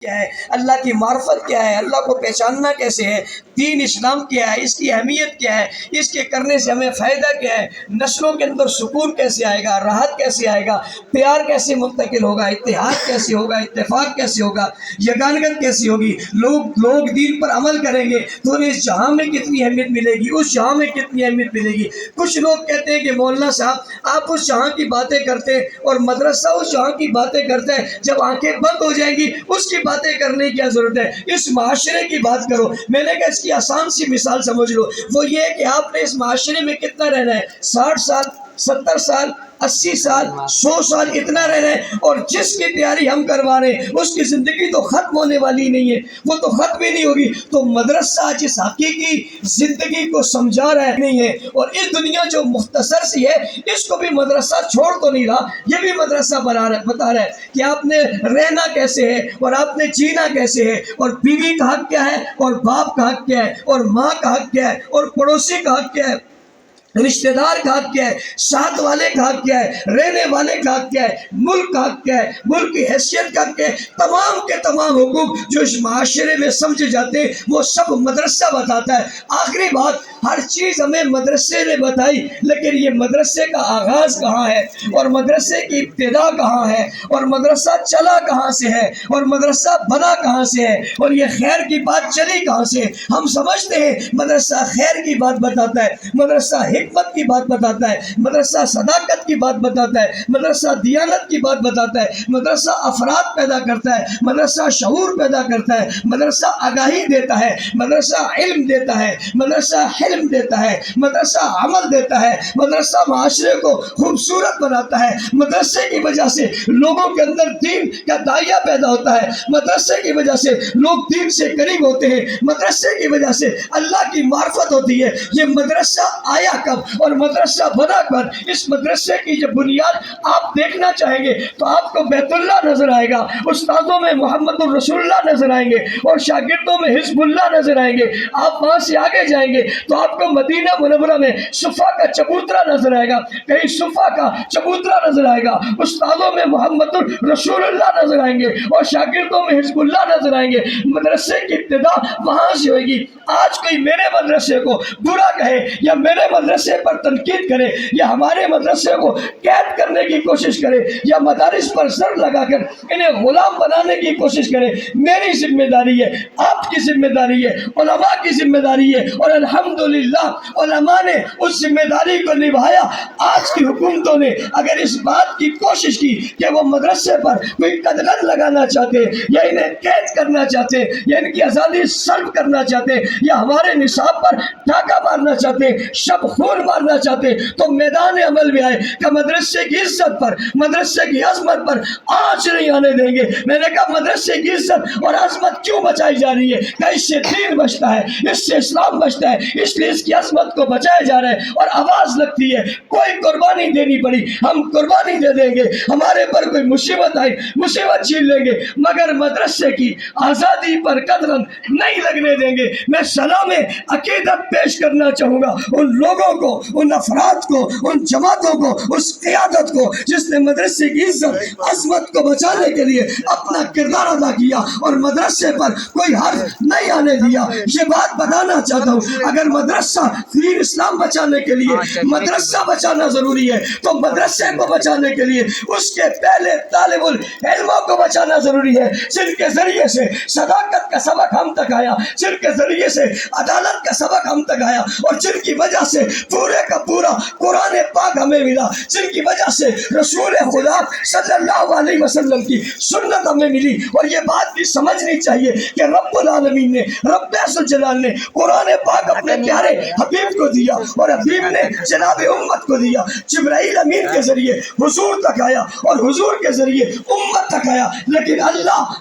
کیا ہے، اللہ کی معرفت کیا ہے، اللہ کو پہچاننا کیسے ہے، دین اسلام کیا ہے، اس کی اہمیت کیا ہے، اس کے کرنے سے ہمیں فائدہ کیا ہے، نسلوں کے اندر سکون کیسے آئے گا، راحت کیسے آئے گا، پیار کیسے منتقل ہوگا، اتحاد کیسے ہوگا، اتفاق کیسے ہوگا، یگانگت کیسی ہوگی، لوگ دین پر عمل کریں گے تو انہیں اس جہاں میں کتنی اہمیت ملے گی، اس جہاں میں کتنی اہمیت ملے گی۔ کچھ لوگ کہتے ہیں کہ مولانا صاحب آپ اس جہاں کی باتیں کرتے ہیں اور مدرسہ اس جہاں کی باتیں کرتے ہیں، جب آنکھیں بند ہو جائیں گی اس کی باتیں کرنے کی کیا ضرورت ہے، اس معاشرے کی بات کرو۔ میں نے کہا اس کی آسان سی مثال سمجھ لو، وہ یہ ہے کہ آپ نے اس معاشرے میں کتنا رہنا ہے، 60 سال، 70 سال، 80 سال، 100 سال، اتنا رہنا ہے، اور جس کی تیاری ہم کروا رہے ہیں اس کی زندگی تو ختم ہونے والی نہیں ہے، وہ تو ختم ہی نہیں ہوگی۔ تو مدرسہ جس حقیقی زندگی کو سمجھا رہا ہے نہیں ہے، اور اس دنیا جو مختصر سی ہے اس کو بھی مدرسہ چھوڑ تو نہیں رہا، یہ بھی مدرسہ بتا رہا ہے کہ آپ نے رہنا کیسے ہے اور آپ نے جینا کیسے ہے، اور بیوی کا حق کیا ہے، اور باپ کا حق کیا ہے، اور ماں کا حق کیا ہے، اور پڑوسی کا حق کیا ہے، رشتہ دار کا حق کیا ہے، ساتھ والے کا حق کیا ہے، رہنے والے کا حق کیا ہے، ملک کا حق کیا ہے، ملک کی حیثیت کا حق کیا ہے۔ تمام کے تمام حقوق جو اس معاشرے میں سمجھے جاتے ہیں وہ سب مدرسہ بتاتا ہے۔ آخری بات، ہر چیز ہمیں مدرسے نے بتائی، لیکن یہ مدرسے کا آغاز کہاں ہے، اور مدرسے کی ابتدا کہاں ہے، اور مدرسہ چلا کہاں سے ہے، اور مدرسہ بنا کہاں سے ہے، اور یہ خیر کی بات چلی کہاں سے ہے۔ ہم سمجھتے ہیں مدرسہ خیر کی بات بتاتا ہے، مدرسہ حکمت کی بات بتاتا ہے، مدرسہ صداقت کی بات بتاتا ہے، مدرسہ دیانت کی بات بتاتا ہے، مدرسہ افراد پیدا کرتا ہے، مدرسہ شعور پیدا کرتا ہے، مدرسہ آگاہی دیتا ہے، مدرسہ علم دیتا ہے، مدرسہ حلم دیتا ہے، مدرسہ عمل دیتا ہے، مدرسہ معاشرے کو خوبصورت بناتا ہے، مدرسے کی وجہ سے لوگوں کے اندر دین کا داعیہ پیدا ہوتا ہے، مدرسے کی وجہ سے لوگ دین سے قریب ہوتے ہیں، مدرسے کی وجہ سے اللہ کی معرفت ہوتی ہے۔ یہ مدرسہ آیا کب اور مدرسہ بنا کر، اس مدرسے کی جو بنیاد آپ دیکھنا چاہیں گے تو آپ کو بیت اللہ نظر آئے گا، استادوں میں محمد الرسول اللہ نظر آئیں گے، اور شاگردوں میں حزب اللہ نظر آئیں گے۔ آپ وہاں سے آگے جائیں گے تو آپ کو مدینہ منورہ میں صفا کا چبوترا نظر آئے گا، کہیں صفا کا چبوترا نظر آئے گا، استادوں میں محمد الرسول اللہ نظر آئیں گے اور شاگردوں میں حزب اللہ نظر آئیں گے۔ مدرسے کی ابتدا وہاں سے ہوئے گی۔ آج کوئی میرے مدرسے کو برا کہے یا میرے مدرسے پر تنقید کرے یا ہمارے مدرسے کو قید کرنے کی کوشش کرے یا مدارس پر سر لگا کر انہیں غلام بنانے کی کوشش کرے، میری ذمہ داری ہے، آپ کی ذمہ داری ہے، علماء کی ذمہ داری ہے، اور الحمدللہ علماء نے اس ذمہ داری کو نبھایا۔ آج کی حکومتوں نے اگر اس بات کی کوشش کی کہ وہ مدرسے پر کوئی قدغن لگانا چاہتے یا انہیں قید کرنا چاہتے یا ان کی آزادی سلب کرنا چاہتے یا ہمارے نصاب پر ڈاکہ مارنا چاہتے، شب خون مارنا چاہتے، تو میدان عمل میں آئے کہ مدرسے کی عزت پر، مدرسے کی عظمت پر آنچ نہیں آنے دیں گے۔ میں نے کہا مدرسے کی عزت اور عظمت کیوں بچائی جا رہی ہے؟ کہ اس سے دین بچتا ہے، اس سے اسلام بچتا ہے، اس لیے اس کی عظمت کو بچایا جا رہا ہے۔ اور آواز لگتی ہے، کوئی قربانی دینی پڑی ہم قربانی دے دیں گے، ہمارے پر کوئی مصیبت آئی مصیبت جھیل لیں گے، مگر مدرسے کی آزادی پر قدغن نہیں لگنے دیں گے۔ میں سلام عقیدت پیش کرنا چاہوں گا ان لوگوں کو، ان افراد کو، ان جماعتوں کو، اس قیادت کو جس نے مدرسے کی عزت عظمت کو بچانے کے لیے اپنا کردار ادا کیا اور مدرسے پر کوئی حرف نہیں آنے دیا۔ یہ بات بتانا چاہتا ہوں، اگر مدرسہ دین اسلام بچانے کے لیے مدرسہ بچانا ضروری ہے تو مدرسے کو بچانے کے لیے اس کے پہلے طالب العلموں کو بچانا ضروری ہے، جن کے ذریعے سے صداقت کا سبق ہم تک آیا، جن کے ذریعے سے عدالت کا سبق ہم تک آیا، اور جن کی وجہ سے پورے کا پورا قرآن پاک ہمیں ملا، جن کی وجہ سے رسول خدا صلی اللہ علیہ وسلم کی سنت ہمیں ملی۔ اور یہ بات بھی سمجھنی چاہیے کہ رب العالمین نے، رب ذوالجلال نے قرآن پاک اپنے پیارے حبیب کو دیا، اور حبیب نے جناب امت کو دیا، جبرائیل امین کے ذریعے حضور تک آیا اور حضور کے ذریعے امت تک آیا، لیکن اللہ